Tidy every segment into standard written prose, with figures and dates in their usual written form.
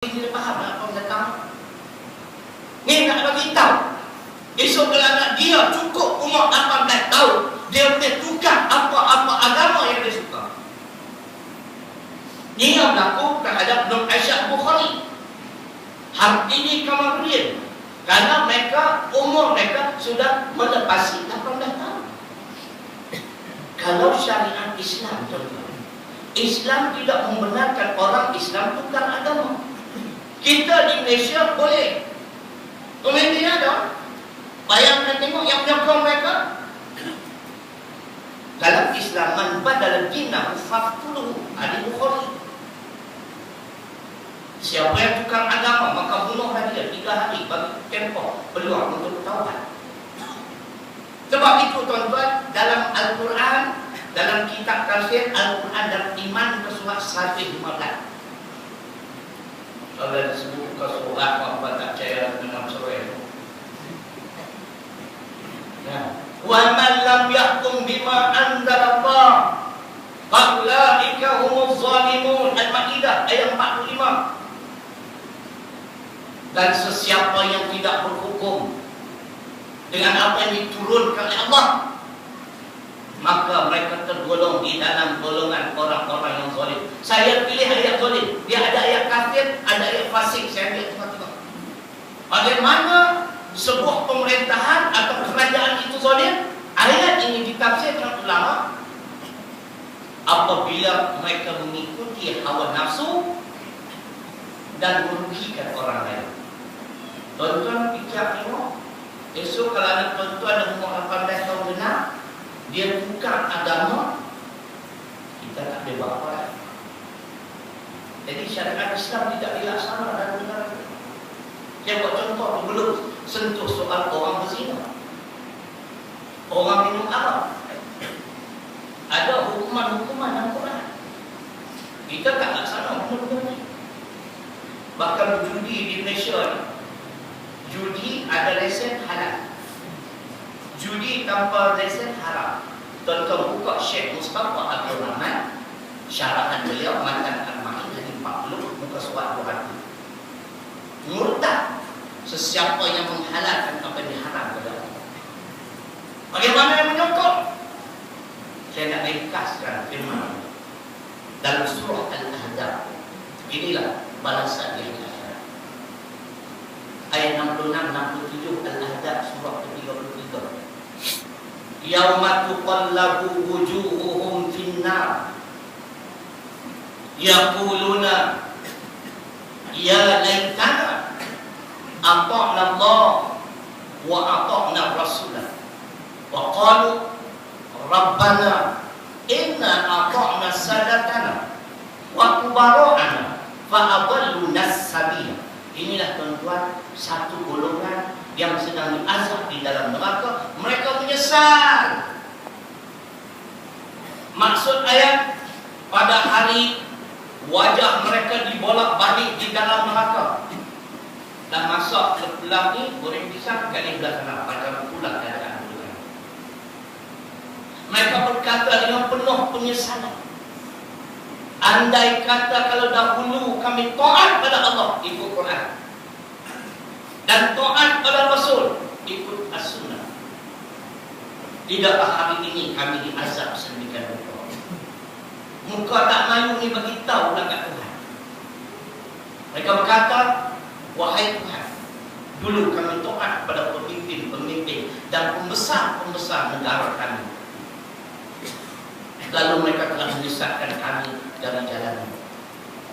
Dia faham apa yang datang. Ni nak bagi tahu. Esok kalau anak dia cukup umur 18 tahun, dia boleh tukar apa-apa agama yang dia suka. Ini yang berlaku terhadap Nur Aisyah Bukhari. Hari ini kemudian karena mereka umur mereka sudah melepasi 18 tahun. Kalau syariat Islam, Islam tidak membenarkan orang Islam tukar agama. Kita di Malaysia boleh. Pemimpin ada. Bayangkan tengok yang menyokong mereka. Dalam Islam, man badal dinah faqtuluhu. Hadis Bukhari. Siapa yang tukar agama, maka bunuhlah dia 3 hari bagi tempoh peluang untuk taubat. Sebab itu tuan-tuan, dalam Al-Quran, dalam kitab tafsir Al-Quran dan Iman ke surat 115. Kalau disebut ke surat apa tak percaya dengan surah itu. Wa man lam yahkum bima anzalallah faulaika humuz zalimun. Al-Maidah ayat 45. Dan sesiapa yang tidak berhukum dengan apa yang diturunkan oleh Allah, maka mereka tergolong di dalam golongan orang-orang yang zalim. Saya pilih ayat zalim. Dia ada ayat kafir, ada ayat fasik. Saya ambil tengah-tengah. Bagaimana sebuah pemerintahan atau kerajaan itu zalim? Ayat ini ditafsirkan ulama apabila mereka mengikuti hawa nafsu dan merugikan orang lain. Tuan-tuan fikir tengok. Esok kalau anak tuan-tuan ada umur 18 tahun genap, dia tukar agama, kita tak boleh buat apa. Jadi syariat Islam tidak dilaksanakan dalam negara kita. Saya buat contoh sebelum sentuh soal orang berzina, orang minum arak. Ada hukuman-hukuman dalam Quran. Kita tak laksana benda-benda ni. Bahkan judi di Malaysia ni, judi ada lesen halal, judi tanpa lesen haram. Tuan-tuan buka Syekh Mustafa Abdul Rahman, syarahan beliau Matan Al-Ma'in hadis 40 muka surat 200. Murtad sesiapa yang menghalalkan apa yang diharam kepada Allah. Bagaimana yang menyokong? Saya nak ringkaskan firman dalam surah Al-Ahzab. Inilah balasan yang akhirat. Ayat 66 67 Al-Ahzab surah ke-33. Yauma tuqallabu wujuhuhum finnar yaquluna ya laitana ata'na Allah wa ata'na Rasulah wa qalu rabbana inna ata'na sadatana wa kubara'ana fa adalluna as-sabila. Inilah tuan-tuan satu golongan yang sedang diazab di dalam neraka. Mereka menyesal. Maksud ayat, pada hari wajah mereka dibolak-balik di dalam neraka. Dan masak sebelah ni goreng pisang, gali belah sana, macam pula keadaan dunia. Mereka berkata dengan penuh penyesalan, andai kata kalau dahulu kami taat pada Allah, ikut Quran, dan taat pada Rasul, ikut As-Sunnah, tidaklah hari ini kami diazab sedemikian rupa. Muka tak malu ni bagi tahu lah kat Tuhan. Mereka berkata, wahai Tuhan, dulu kami taat pada pemimpin-pemimpin dan pembesar-pembesar negara kami, lalu mereka telah menyesatkan kami dari jalan.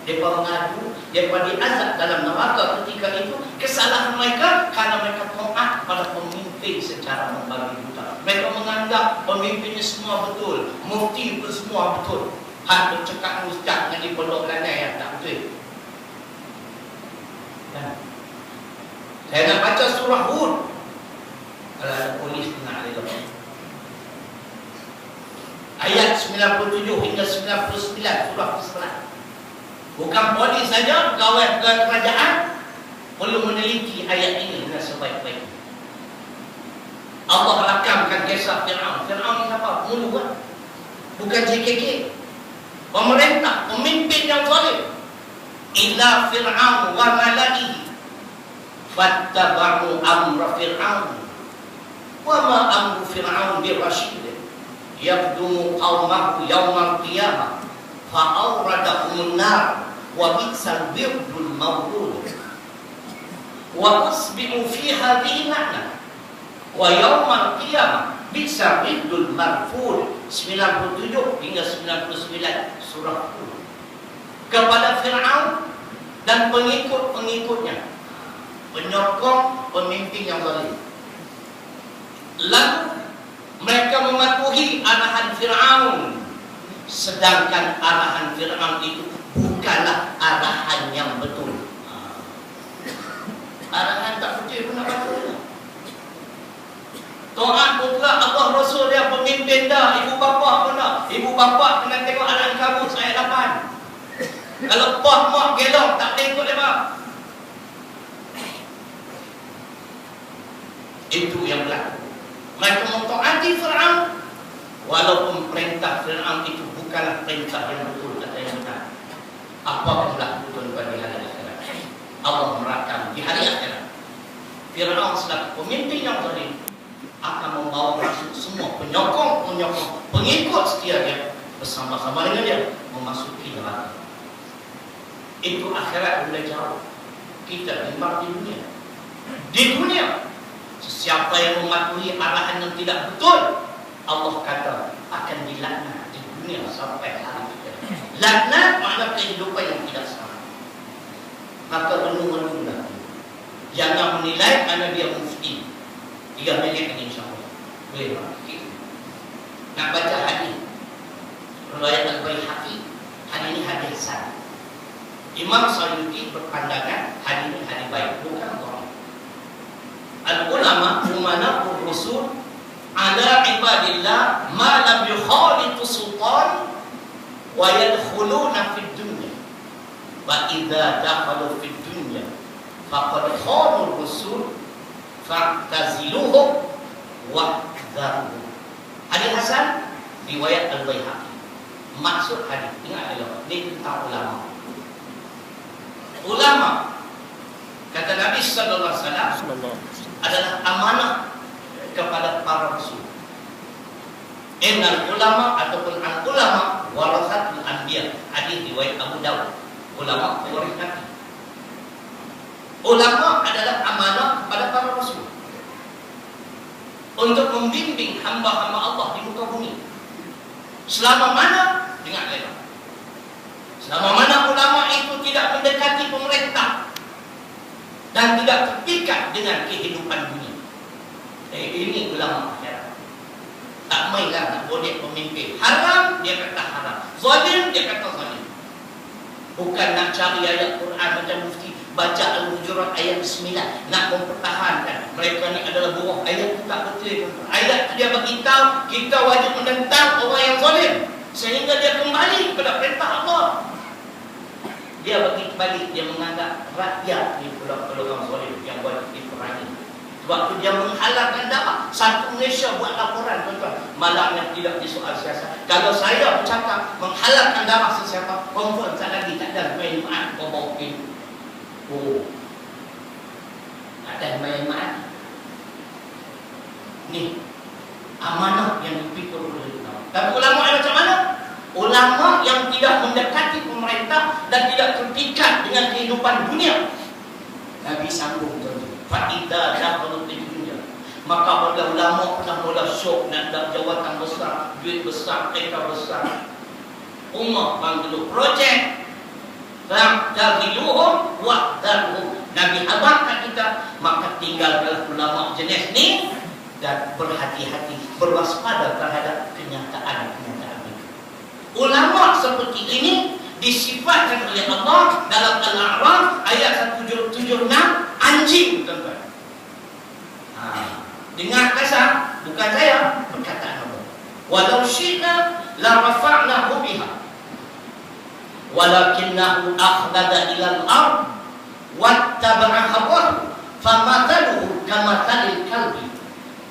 Mereka mengadu, mereka diazab dalam neraka ketika itu. Kesalahan mereka karena mereka taat pada pemimpin secara membabi buta. Mereka menganggap pemimpinnya semua betul, mufti pun semua betul. Hak bercakap ustaz yang di pondok lanai yang tak betul. Saya nak baca surah Hud. Kalau ada polis tengah ada lepas. Ayat 97 hingga 99 surah ke-11. Bukan polis saja, pegawai kerajaan perlu meneliti ayat ini dengan sebaik-baik. Allah rakamkan kisah Fir'aun. Fir'aun ni siapa? Mulu kan? Bukan JKK. Pemerintah, pemimpin yang zalim. ila fir'aun wa mala'ihi fattaba'u amra fir'aun wa ma amru fir'aun birashid yaqdumu qaumahu yawmal qiyamah fa'awradahum an-nar wa bi'sal wirdul mawrud wa asbi'u fi hadhihi la'nah wa yawmal qiyamah bi'sal wirdul marfud. 97 hingga 99 surah 10 kepada Fir'aun dan pengikut-pengikutnya, penyokong pemimpin yang zalim. Lalu mereka mematuhi arahan Fir'aun, sedangkan arahan Fir'aun itu bukanlah arahan yang betul. Arahan tak betul pun nak patuhi. Taat mutlak Allah Rasul dia, pemimpin dah, ibu bapa pun dah. Ibu bapa kena tengok anak kamu ayat 8. Kalau pah mak gelong tak boleh ikut dia. Itu yang berlaku. Mereka mentaati Fir'aun walaupun perintah Fir'aun itu bukanlah perintah yang betul atau yang benar. Apa yang berlaku tuan-tuan di hari akhirat? Allah merakam di hari akhirat Fir'aun selaku pemimpin yang zalim akan membawa masuk semua penyokong, pengikut setia dia bersama-sama dengan dia memasuki neraka. Itu akhirat boleh jauh. Kita bimbang di dunia. Di dunia, sesiapa yang mematuhi arahan yang tidak betul, Allah kata akan dilaknat di dunia sampai hari akhirat. Laknat makna kehidupan yang tidak selamat. Maka renung-renunglah. Jangan menilai mana dia mufti. 3 minit ini insyaAllah boleh berfikir. Nak baca hadis riwayat Al-Baihaqi, hadis ini hadis hasan. Imam Suyuti berpandangan hadis ini hadis baik, bukan dhaif. Al-ulama umana'ur rusul ala ibadillah ma lam yukhalitu sultan wa yadkhuluna fid dunya wa idza dakhalu fid dunya faqad khanu rusul fa'taziluhum wa'dharuhum. Hadis hasan riwayat Al-Baihaqi. Maksud hadis, ingat dulu, ini tentang ulama. Ulama kata Nabi sallallahu alaihi wasallam adalah amanah kepada para rasul. Innal ulama ataupun al ulama warasatul anbiya. Hadis riwayat Abu Dawud. Ulama pewaris Nabi. Ulama adalah amanah kepada para rasul untuk membimbing hamba-hamba Allah di muka bumi. Selama mana? Dengar lagi. Selama mana ulama itu tidak mendekati pemerintah dan tidak terpikat dengan kehidupan dunia. Ini ulama akhirat. Tak mainlah nak bodek pemimpin. Haram, dia kata haram. Zalim, dia kata zalim. Bukan nak cari ayat Quran macam mufti baca Al-Hujurat ayat 9 nak mempertahankan mereka ni adalah buah ayat itu tak betul. Ayat dia beritahu kita wajib menentang orang yang zalim sehingga dia kembali kepada perintah Allah. Dia bagi kembali, dia menganggap rakyat ni pula orang zalim yang wajib diperangi. Waktu dia menghalalkan darah, satu Malaysia buat laporan tuan-tuan, malangnya tidak disoal siasat. Kalau saya bercakap menghalalkan darah sesiapa, confirm tak lagi tak ada main maaf bawa pin. Oh, ada main maaf. Ni amanah yang dipikul oleh ulama. Tapi ulama macam mana? Ulama yang tidak mendekati pemerintah dan tidak terpikat dengan kehidupan dunia. Nabi sambung tuan-tuan. Fa'idha dakhalu fid dunya, maka pada ulama pernah mula syok nak dapat jawatan besar, duit besar, kereta besar, ummah panggil projek fa'taziluhum wa'dharuhum. Nabi habarkan kita, maka tinggalkanlah ulama jenis ni dan berhati-hati, berwaspada terhadap kenyataan-kenyataan itu. Ulama seperti ini disifatkan oleh Allah dalam Al-A'raf ayat 176 anjing, tuan-tuan. Dengar kasar, bukan saya, perkataan Allah. Walau syi'na la rafa'nahu biha walakinnahu akhlada ila al-ard wattaba'a hawahu famathaluhu kamathalil kalbi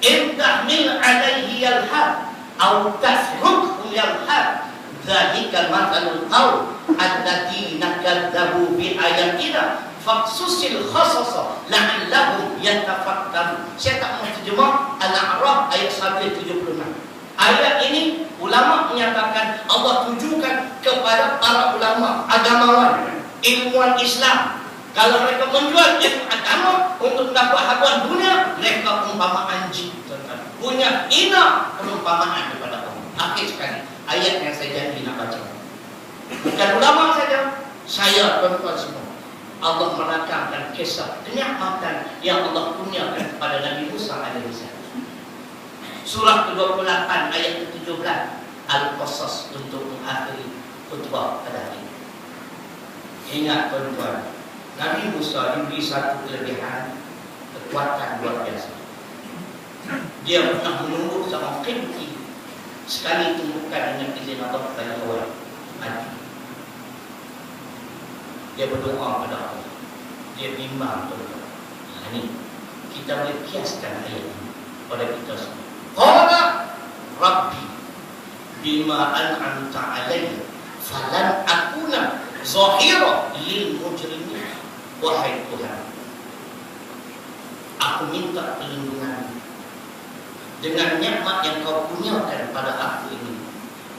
in tahmil 'alayhi yalhad aw tasrukhu yalhad dzalik Dzalikal matsalul qaum alladziina kadzdzabu bi ayatina faqsusil khasasa la'allahum yatafakkarun. Saya tak mau terjemah Al-A'raf ayat 176. Ayat ini ulama menyatakan Allah tujukan kepada para ulama, agamawan, ilmuwan Islam. Kalau mereka menjual ilmu agama untuk mendapat haluan dunia, mereka umpama anjing. Punya ina perumpamaan kepada Allah. Akhir sekali ayat yang saya janji nak baca. Bukan ulama saja, saya tuan-tuan semua. Allah menerangkan kisah kenikmatan yang Allah kurniakan kepada Nabi Musa alaihissalam. Surah ke-28 ayat ke-17 Al-Qasas untuk mengakhiri khutbah pada hari ini. Ingat tuan-tuan, Nabi Musa diberi satu kelebihan, kekuatan luar biasa. Dia pernah menunggu sama Qibti. Sekali tumbuhkan dengan izin Allah kepada orang mati. Dia berdoa kepada Allah. Dia bimbang tuan-tuan. Ini kita boleh kiaskan ayat ini pada kita semua. Qala Rabbi bima an'amta alayya falan akuna zahira lil mujrimin. Wahai Tuhan, aku minta perlindungan dengan nikmat yang kau kurniakan pada aku ini.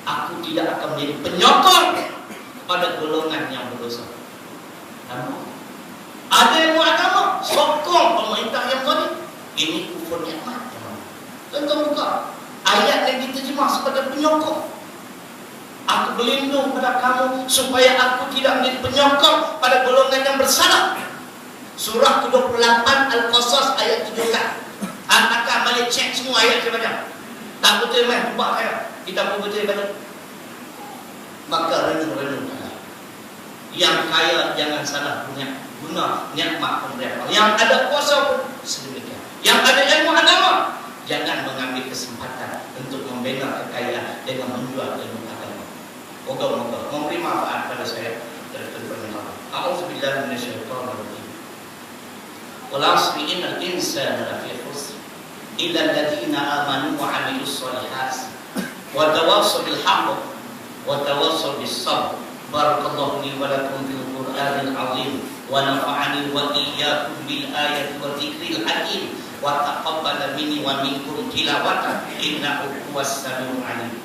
Aku tidak akan menjadi penyokong pada golongan yang berdosa. Ada ilmu agama sokong pemerintah yang zalim. Ini kufur nikmat. Tentu buka ayat yang diterjemah sebagai penyokong. Aku berlindung pada kamu supaya aku tidak menjadi penyokong pada golongan yang bersalah. Surah ke-28 Al-Qasas ayat 17. Apakah balik cek semua ayat saya baca? Tak betul meh, buat saya. Kita pun betul baca. Maka renung-renungkanlah. Yang kaya jangan salah punya guna nikmat pemberian Allah. Yang ada kuasa pun sedemikian. Yang ada ilmu agama, jangan mengambil kesempatan untuk membela kekayaan dengan menjual ilmu agama. Moga-moga memberi manfaat pada saya dari firman Allah. A'udzubillahi minasyaitonir rajim. Wal 'asri innal insana lafi khusr illa alladziina aamanu wa 'amilus shalihaati wa tawassaw bil haqq wa tawassaw bis sabr. Barakallahu li wa lakum fil Qur'anil 'azim wa nafa'ani wa iyyakum bil ayati wa dzikril hakim wa taqabbal minni wa minkum tilawatan innahu huwas samiul 'alim.